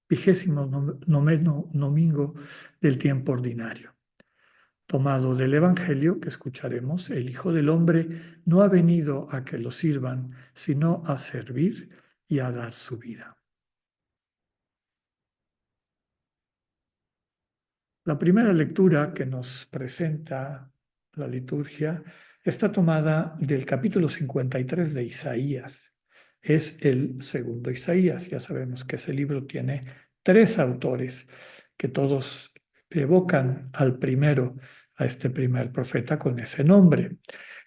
29º domingo del tiempo ordinario. Tomado del Evangelio que escucharemos, el Hijo del Hombre no ha venido a que lo sirvan, sino a servir y a dar su vida. La primera lectura que nos presenta la liturgia está tomada del capítulo 53 de Isaías. Es el segundo Isaías. Ya sabemos que ese libro tiene 3 autores que todos evocan al primero, a este primer profeta con ese nombre.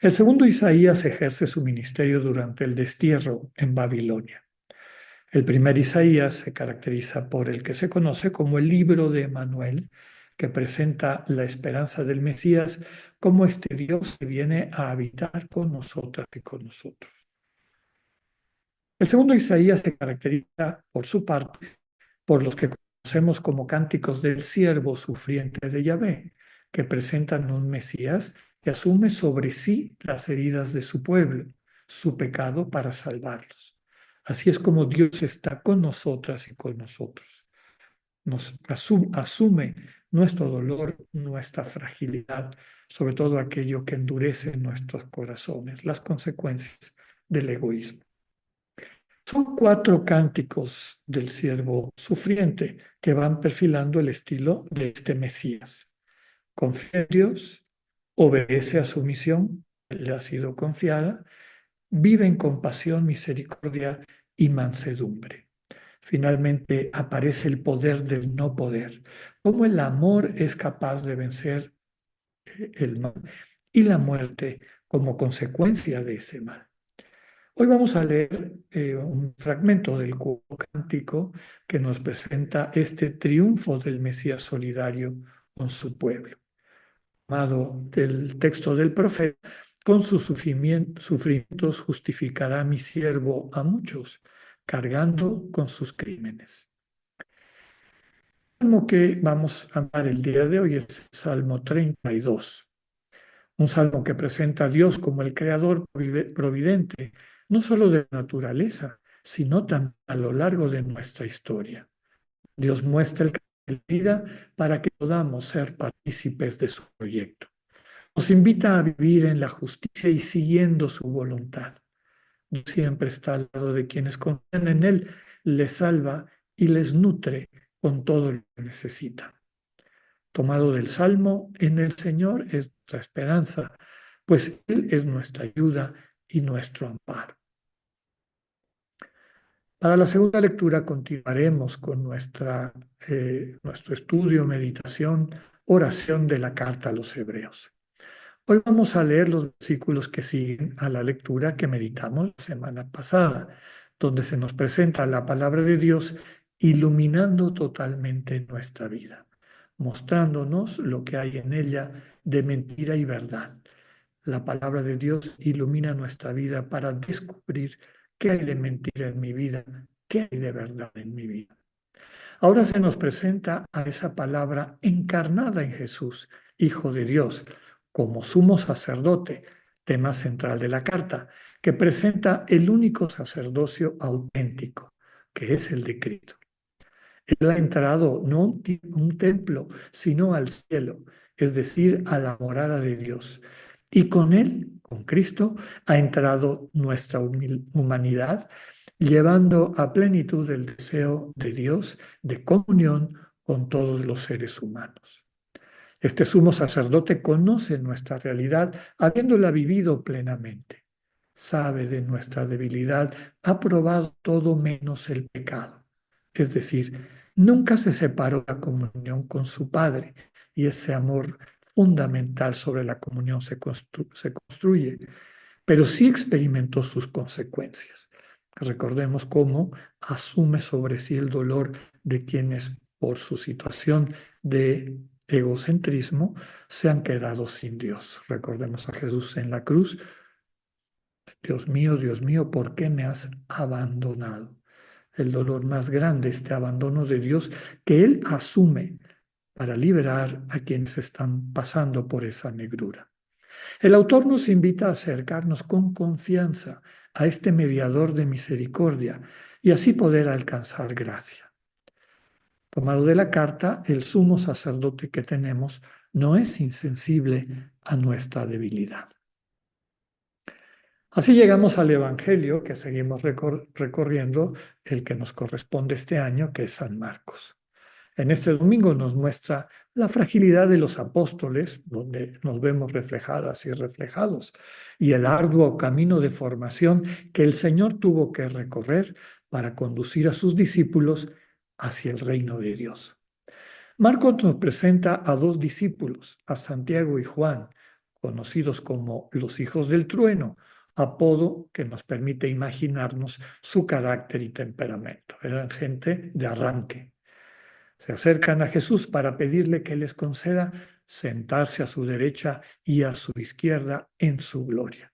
El segundo Isaías ejerce su ministerio durante el destierro en Babilonia. El primer Isaías se caracteriza por el que se conoce como el libro de Emanuel, que presenta la esperanza del Mesías como este Dios que viene a habitar con nosotras y con nosotros. El segundo Isaías se caracteriza, por su parte, por los que conocemos como cánticos del siervo sufriente de Yahvé, que presentan un Mesías que asume sobre sí las heridas de su pueblo, su pecado para salvarlos. Así es como Dios está con nosotras y con nosotros. Nos asume nuestro dolor, nuestra fragilidad, sobre todo aquello que endurece nuestros corazones, las consecuencias del egoísmo. Son 4 cánticos del siervo sufriente que van perfilando el estilo de este Mesías. Confía en Dios, obedece a su misión, le ha sido confiada, vive en compasión, misericordia y mansedumbre. Finalmente aparece el poder del no poder, cómo el amor es capaz de vencer el mal y la muerte como consecuencia de ese mal. Hoy vamos a leer un fragmento del cuarto cántico que nos presenta este triunfo del Mesías solidario con su pueblo. Tomado del texto del profeta, con sus sufrimientos justificará mi siervo a muchos, cargando con sus crímenes. El salmo que vamos a amar el día de hoy es el Salmo 32. Un salmo que presenta a Dios como el creador providente, no solo de la naturaleza, sino también a lo largo de nuestra historia. Dios muestra el camino de la vida para que podamos ser partícipes de su proyecto. Nos invita a vivir en la justicia y siguiendo su voluntad. Dios siempre está al lado de quienes confían en Él, les salva y les nutre con todo lo que necesitan. Tomado del Salmo, en el Señor es nuestra esperanza, pues Él es nuestra ayuda y nuestro amparo. Para la segunda lectura continuaremos con nuestro estudio, meditación, oración de la carta a los Hebreos. Hoy vamos a leer los versículos que siguen a la lectura que meditamos la semana pasada, donde se nos presenta la palabra de Dios iluminando totalmente nuestra vida, mostrándonos lo que hay en ella de mentira y verdad. La palabra de Dios ilumina nuestra vida para descubrir qué hay de mentira en mi vida, qué hay de verdad en mi vida. Ahora se nos presenta a esa palabra encarnada en Jesús, Hijo de Dios, como sumo sacerdote, tema central de la carta, que presenta el único sacerdocio auténtico, que es el de Cristo. Él ha entrado no a un templo, sino al cielo, es decir, a la morada de Dios. Y con Él, con Cristo, ha entrado nuestra humanidad, llevando a plenitud el deseo de Dios de comunión con todos los seres humanos. Este sumo sacerdote conoce nuestra realidad, habiéndola vivido plenamente. Sabe de nuestra debilidad, ha probado todo menos el pecado. Es decir, nunca se separó la comunión con su Padre y ese amor fundamental sobre la comunión se construye, pero sí experimentó sus consecuencias. Recordemos cómo asume sobre sí el dolor de quienes por su situación de egocentrismo se han quedado sin Dios. Recordemos a Jesús en la cruz. Dios mío, ¿por qué me has abandonado? El dolor más grande, este abandono de Dios que Él asume para liberar a quienes están pasando por esa negrura. El autor nos invita a acercarnos con confianza a este mediador de misericordia y así poder alcanzar gracia. Tomado de la carta, el sumo sacerdote que tenemos no es insensible a nuestra debilidad. Así llegamos al Evangelio que seguimos recorriendo, el que nos corresponde este año, que es San Marcos. En este domingo nos muestra la fragilidad de los apóstoles, donde nos vemos reflejadas y reflejados, y el arduo camino de formación que el Señor tuvo que recorrer para conducir a sus discípulos hacia el reino de Dios. Marcos nos presenta a dos discípulos, a Santiago y Juan, conocidos como los hijos del trueno, apodo que nos permite imaginarnos su carácter y temperamento. Eran gente de arranque. Se acercan a Jesús para pedirle que les conceda sentarse a su derecha y a su izquierda en su gloria.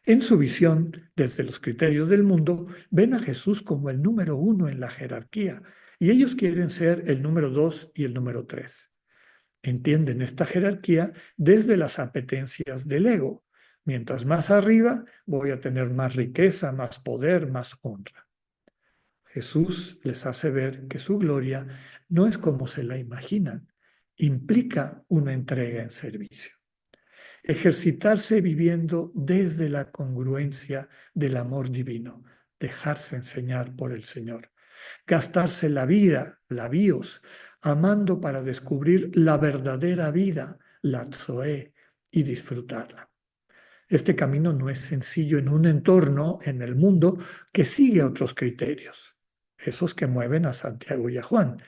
En su visión, desde los criterios del mundo, ven a Jesús como el número uno en la jerarquía y ellos quieren ser el número dos y el número tres. Entienden esta jerarquía desde las apetencias del ego. Mientras más arriba, voy a tener más riqueza, más poder, más honra. Jesús les hace ver que su gloria no es como se la imaginan, implica una entrega en servicio. Ejercitarse viviendo desde la congruencia del amor divino, dejarse enseñar por el Señor, gastarse la vida, la bios, amando para descubrir la verdadera vida, la zoe, y disfrutarla. Este camino no es sencillo en un entorno, en el mundo, que sigue otros criterios, esos que mueven a Santiago y a Juan.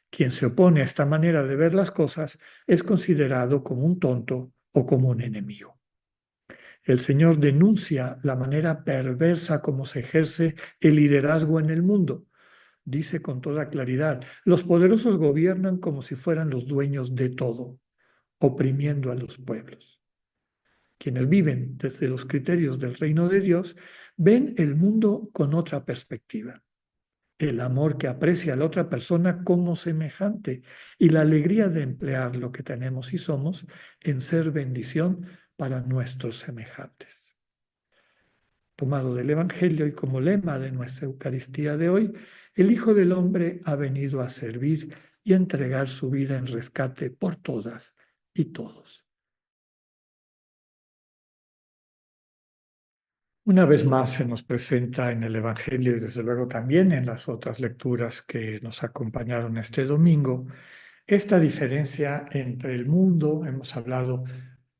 Quien se opone a esta manera de ver las cosas es considerado como un tonto o como un enemigo. El Señor denuncia la manera perversa como se ejerce el liderazgo en el mundo. Dice con toda claridad, los poderosos gobiernan como si fueran los dueños de todo, oprimiendo a los pueblos. Quienes viven desde los criterios del reino de Dios ven el mundo con otra perspectiva. El amor que aprecia a la otra persona como semejante y la alegría de emplear lo que tenemos y somos en ser bendición para nuestros semejantes. Tomado del Evangelio y como lema de nuestra Eucaristía de hoy, el Hijo del Hombre ha venido a servir y a entregar su vida en rescate por todas y todos. Una vez más se nos presenta en el Evangelio y desde luego también en las otras lecturas que nos acompañaron este domingo, esta diferencia entre el mundo, hemos hablado,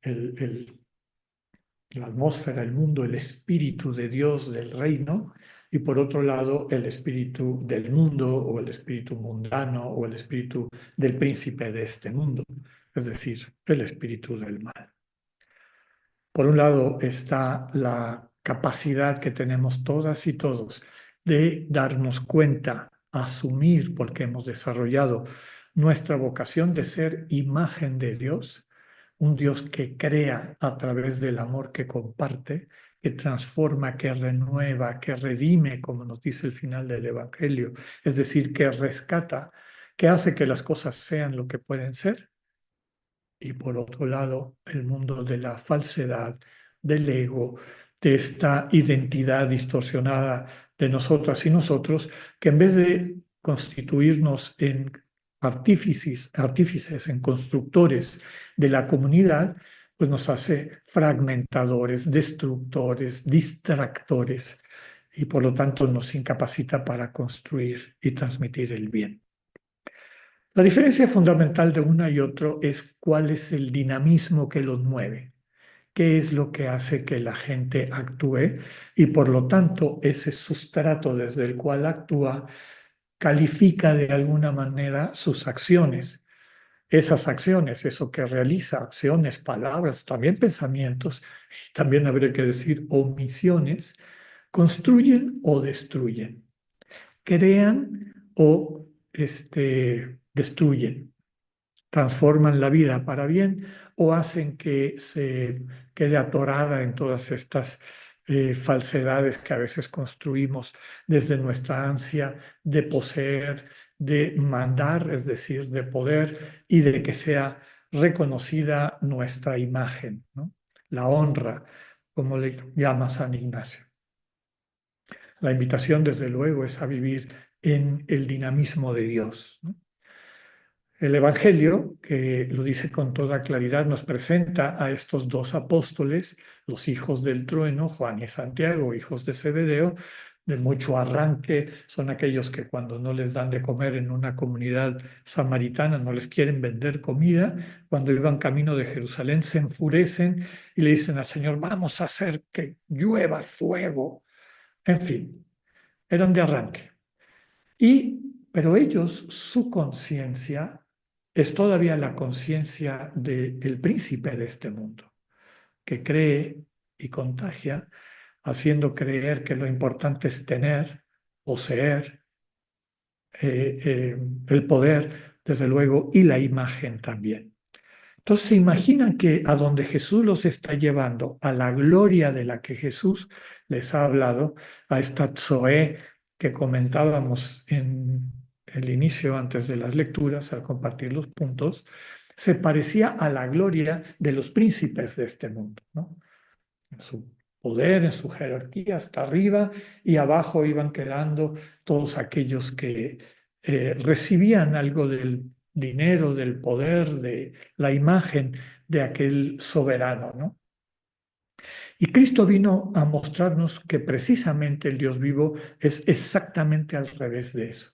la atmósfera, el mundo, el espíritu de Dios del reino, y por otro lado el espíritu del mundo o el espíritu mundano o el espíritu del príncipe de este mundo, es decir, el espíritu del mal. Por un lado está la capacidad que tenemos todas y todos de darnos cuenta, asumir, porque hemos desarrollado nuestra vocación de ser imagen de Dios, un Dios que crea a través del amor que comparte, que transforma, que renueva, que redime, como nos dice el final del Evangelio, es decir, que rescata, que hace que las cosas sean lo que pueden ser, y por otro lado el mundo de la falsedad, del ego, de esta identidad distorsionada de nosotras y nosotros, que en vez de constituirnos en artífices, en constructores de la comunidad, pues nos hace fragmentadores, destructores, distractores, y por lo tanto nos incapacita para construir y transmitir el bien. La diferencia fundamental de una y otro es cuál es el dinamismo que los mueve, qué es lo que hace que la gente actúe y por lo tanto ese sustrato desde el cual actúa califica de alguna manera sus acciones. Esas acciones, eso que realiza, acciones, palabras, también pensamientos, también habría que decir omisiones, construyen o destruyen, crean o destruyen, transforman la vida para bien o hacen que se quede atorada en todas estas falsedades que a veces construimos desde nuestra ansia de poseer, de mandar, es decir, de poder y de que sea reconocida nuestra imagen, ¿no? La honra, como le llama San Ignacio. La invitación, desde luego, es a vivir en el dinamismo de Dios, ¿no? El Evangelio, que lo dice con toda claridad, nos presenta a estos dos apóstoles, los hijos del trueno, Juan y Santiago, hijos de Zebedeo, de mucho arranque, son aquellos que cuando no les dan de comer en una comunidad samaritana, no les quieren vender comida, cuando iban camino de Jerusalén se enfurecen y le dicen al Señor, vamos a hacer que llueva fuego. En fin, eran de arranque. Pero ellos, su conciencia es todavía la conciencia del príncipe de este mundo, que cree y contagia, haciendo creer que lo importante es tener, poseer, el poder, desde luego, y la imagen también. Entonces se imaginan que a donde Jesús los está llevando, a la gloria de la que Jesús les ha hablado, a esta Zoé que comentábamos en el inicio antes de las lecturas, al compartir los puntos, se parecía a la gloria de los príncipes de este mundo, ¿no? En su poder, en su jerarquía, hasta arriba, y abajo iban quedando todos aquellos que recibían algo del dinero, del poder, de la imagen de aquel soberano, ¿no? Y Cristo vino a mostrarnos que precisamente el Dios vivo es exactamente al revés de eso.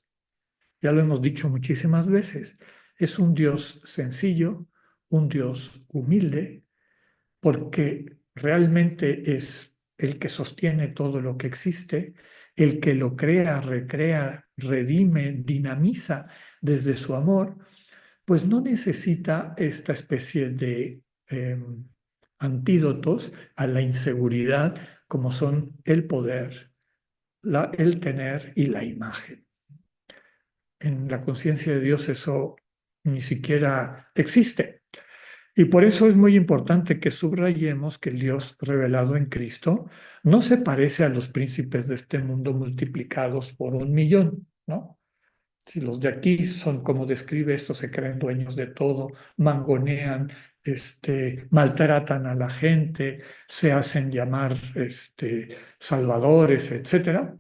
Ya lo hemos dicho muchísimas veces. Es un Dios sencillo, un Dios humilde, porque realmente es el que sostiene todo lo que existe, el que lo crea, recrea, redime, dinamiza desde su amor, pues no necesita esta especie de antídotos a la inseguridad como son el poder, el tener y la imagen. En la conciencia de Dios eso ni siquiera existe. Y por eso es muy importante que subrayemos que el Dios revelado en Cristo no se parece a los príncipes de este mundo multiplicados por 1.000.000, ¿no? Si los de aquí son como describe esto, se creen dueños de todo, mangonean, maltratan a la gente, se hacen llamar salvadores, etcétera.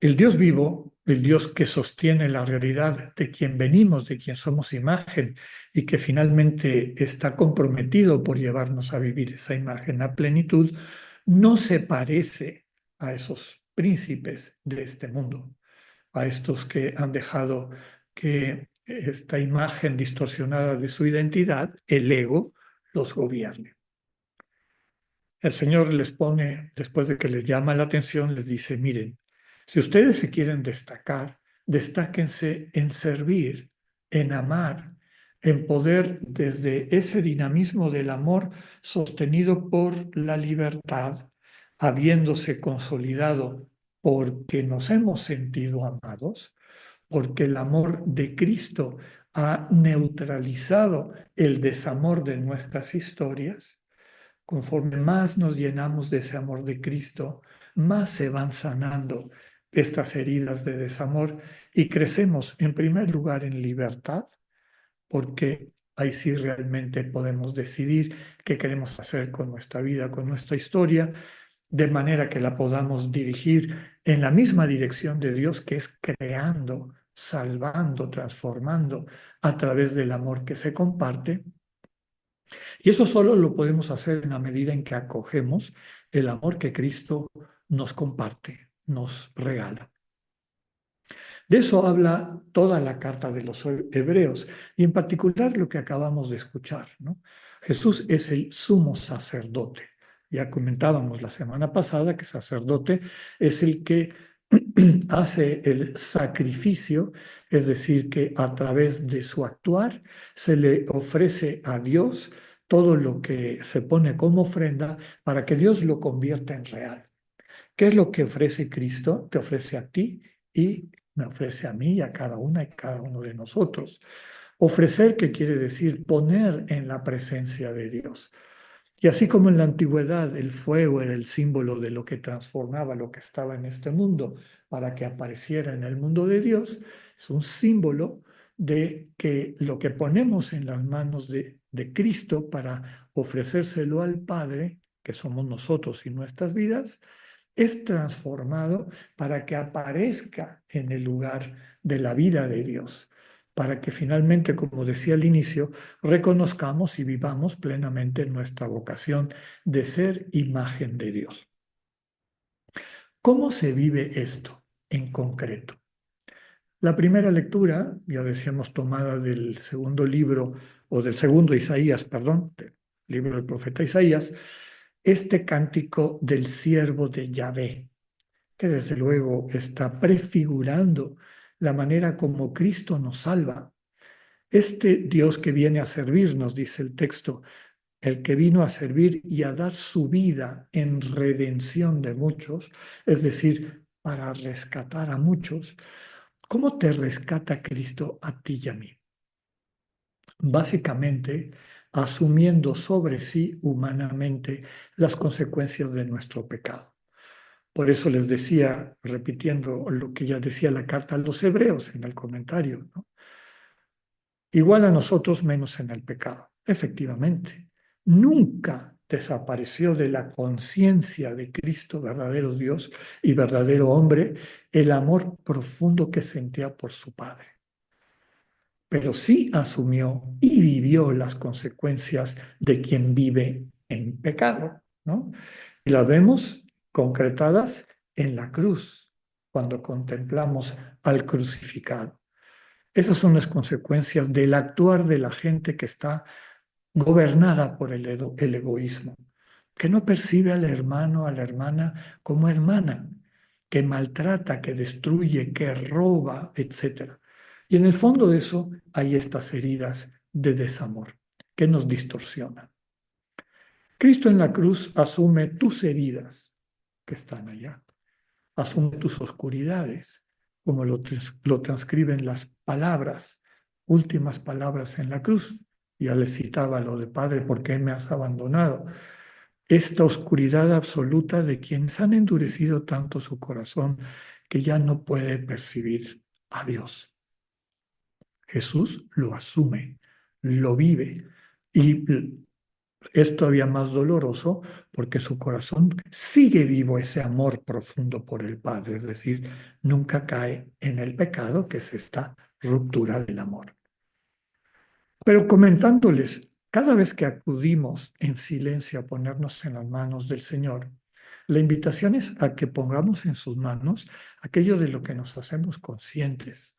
El Dios vivo, el Dios que sostiene la realidad de quien venimos, de quien somos imagen y que finalmente está comprometido por llevarnos a vivir esa imagen a plenitud, no se parece a esos príncipes de este mundo, a estos que han dejado que esta imagen distorsionada de su identidad, el ego, los gobierne. El Señor les pone, después de que les llama la atención, les dice, miren, si ustedes se quieren destacar, destáquense en servir, en amar, en poder desde ese dinamismo del amor sostenido por la libertad, habiéndose consolidado porque nos hemos sentido amados, porque el amor de Cristo ha neutralizado el desamor de nuestras historias. Conforme más nos llenamos de ese amor de Cristo, más se van sanando estas heridas de desamor y crecemos en primer lugar en libertad, porque ahí sí realmente podemos decidir qué queremos hacer con nuestra vida, con nuestra historia, de manera que la podamos dirigir en la misma dirección de Dios, que es creando, salvando, transformando a través del amor que se comparte. Y eso solo lo podemos hacer en la medida en que acogemos el amor que Cristo nos comparte, nos regala. De eso habla toda la carta de los hebreos y en particular lo que acabamos de escuchar, ¿no? Jesús es el sumo sacerdote. Ya comentábamos la semana pasada que sacerdote es el que hace el sacrificio, es decir, que a través de su actuar se le ofrece a Dios todo lo que se pone como ofrenda para que Dios lo convierta en real. ¿Qué es lo que ofrece Cristo? Te ofrece a ti y me ofrece a mí y a cada una y cada uno de nosotros. Ofrecer, ¿qué quiere decir? Poner en la presencia de Dios. Y así como en la antigüedad el fuego era el símbolo de lo que transformaba lo que estaba en este mundo para que apareciera en el mundo de Dios, es un símbolo de que lo que ponemos en las manos de Cristo para ofrecérselo al Padre, que somos nosotros y nuestras vidas, es transformado para que aparezca en el lugar de la vida de Dios. para que finalmente, como decía al inicio, reconozcamos y vivamos plenamente nuestra vocación de ser imagen de Dios. ¿Cómo se vive esto en concreto? La primera lectura, ya decíamos, tomada del segundo libro, o del segundo Isaías, perdón, del libro del profeta Isaías, este cántico del siervo de Yahvé, que desde luego está prefigurando la manera como Cristo nos salva. Este Dios que viene a servirnos, dice el texto, el que vino a servir y a dar su vida en redención de muchos, es decir, para rescatar a muchos. ¿Cómo te rescata Cristo a ti y a mí? Básicamente, asumiendo sobre sí humanamente las consecuencias de nuestro pecado. Por eso les decía, repitiendo lo que ya decía la carta a los hebreos en el comentario, ¿no? Igual a nosotros menos en el pecado. Efectivamente, nunca desapareció de la conciencia de Cristo, verdadero Dios y verdadero hombre, el amor profundo que sentía por su Padre. Pero sí asumió y vivió las consecuencias de quien vive en pecado, ¿no? Y las vemos concretadas en la cruz, cuando contemplamos al crucificado. Esas son las consecuencias del actuar de la gente que está gobernada por el egoísmo, que no percibe al hermano, a la hermana como hermana, que maltrata, que destruye, que roba, etc. Y en el fondo de eso hay estas heridas de desamor que nos distorsionan. Cristo en la cruz asume tus heridas que están allá, asume tus oscuridades, como lo transcriben las palabras, últimas palabras en la cruz. Ya le citaba lo de Padre, ¿por qué me has abandonado? Esta oscuridad absoluta de quienes han endurecido tanto su corazón que ya no puede percibir a Dios. Jesús lo asume, lo vive y es todavía más doloroso porque su corazón sigue vivo ese amor profundo por el Padre, es decir, nunca cae en el pecado que es esta ruptura del amor. Pero comentándoles, cada vez que acudimos en silencio a ponernos en las manos del Señor, la invitación es a que pongamos en sus manos aquello de lo que nos hacemos conscientes,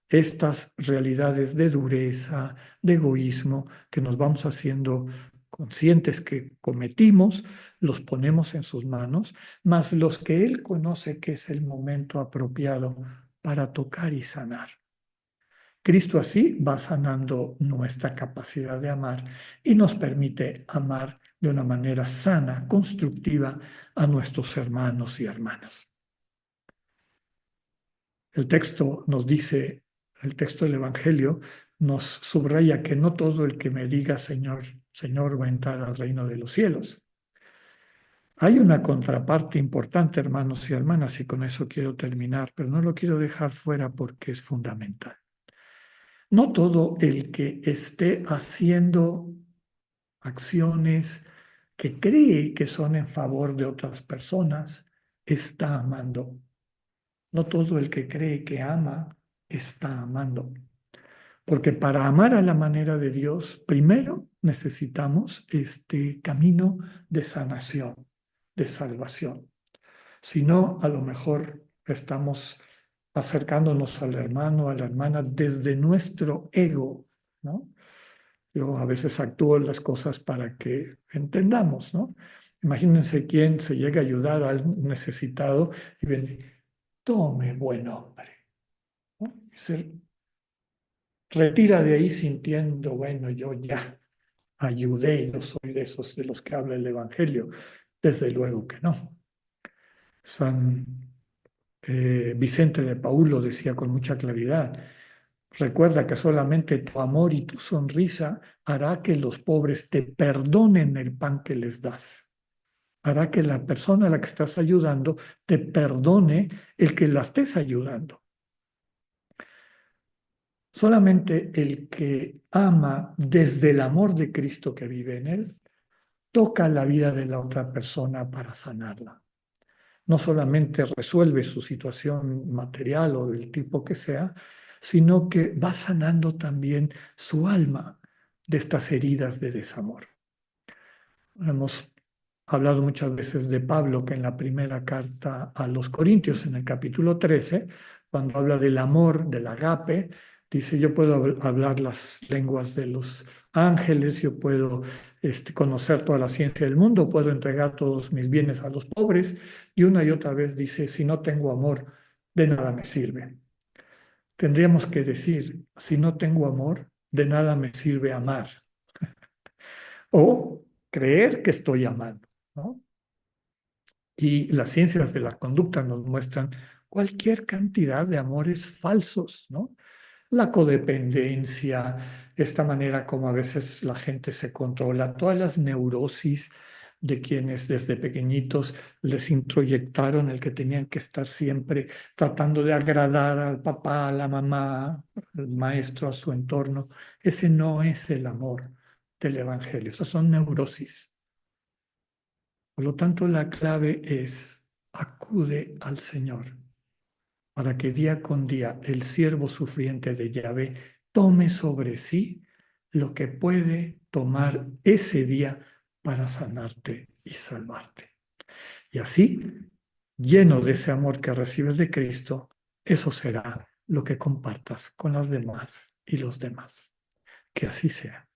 estas realidades de dureza, de egoísmo que nos vamos haciendo conscientes que cometimos, los ponemos en sus manos, más los que Él conoce que es el momento apropiado para tocar y sanar. Cristo así va sanando nuestra capacidad de amar y nos permite amar de una manera sana, constructiva a nuestros hermanos y hermanas. El texto nos dice, el texto del Evangelio nos subraya que no todo el que me diga Señor, Señor va a entrar al reino de los cielos. Hay una contraparte importante, hermanos y hermanas, y con eso quiero terminar, pero no lo quiero dejar fuera porque es fundamental. No todo el que esté haciendo acciones que cree que son en favor de otras personas está amando. No todo el que cree que ama está amando. Porque para amar a la manera de Dios, primero necesitamos este camino de sanación, de salvación. Si no, a lo mejor estamos acercándonos al hermano, a la hermana desde nuestro ego, ¿no? Yo a veces actúo las cosas para que entendamos, ¿no? Imagínense quién se llega a ayudar al necesitado y ven, tome buen hombre, ¿no? Y se retira de ahí sintiendo, bueno, yo ya ayudé, yo soy de esos de los que habla el Evangelio. Desde luego que no. San Vicente de Paúl lo decía con mucha claridad. Recuerda que solamente tu amor y tu sonrisa hará que los pobres te perdonen el pan que les das. Hará que la persona a la que estás ayudando te perdone el que la estés ayudando. Solamente el que ama desde el amor de Cristo que vive en él, toca la vida de la otra persona para sanarla. No solamente resuelve su situación material o del tipo que sea, sino que va sanando también su alma de estas heridas de desamor. Hemos hablado muchas veces de Pablo, que en la primera carta a los Corintios, en el capítulo 13, cuando habla del amor, del agape, dice, yo puedo hablar las lenguas de los ángeles, yo puedo conocer toda la ciencia del mundo, puedo entregar todos mis bienes a los pobres, y una y otra vez dice, si no tengo amor, de nada me sirve. Tendríamos que decir, si no tengo amor, de nada me sirve amar o creer que estoy amando, ¿no? Y las ciencias de la conducta nos muestran cualquier cantidad de amores falsos, ¿no? La codependencia, esta manera como a veces la gente se controla, todas las neurosis de quienes desde pequeñitos les introyectaron el que tenían que estar siempre tratando de agradar al papá, a la mamá, al maestro, a su entorno. Ese no es el amor del Evangelio, esas son neurosis. Por lo tanto, la clave es acude al Señor para que día con día el siervo sufriente de Yahvé tome sobre sí lo que puede tomar ese día para sanarte y salvarte. Y así, lleno de ese amor que recibes de Cristo, eso será lo que compartas con las demás y los demás. Que así sea.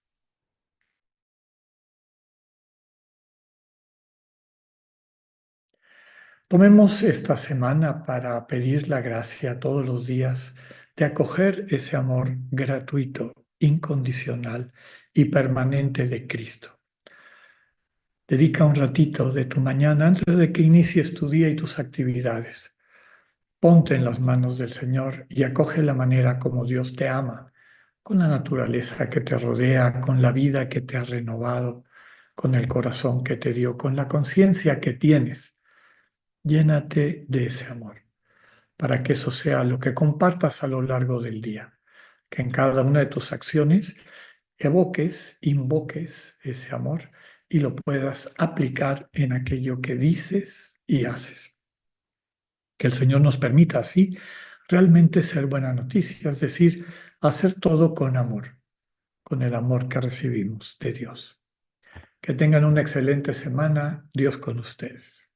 Tomemos esta semana para pedir la gracia todos los días de acoger ese amor gratuito, incondicional y permanente de Cristo. Dedica un ratito de tu mañana antes de que inicies tu día y tus actividades. Ponte en las manos del Señor y acoge la manera como Dios te ama, con la naturaleza que te rodea, con la vida que te ha renovado, con el corazón que te dio, con la conciencia que tienes. Llénate de ese amor, para que eso sea lo que compartas a lo largo del día, que en cada una de tus acciones evoques, invoques ese amor y lo puedas aplicar en aquello que dices y haces. Que el Señor nos permita así realmente ser buena noticia, es decir, hacer todo con amor, con el amor que recibimos de Dios. Que tengan una excelente semana, Dios con ustedes.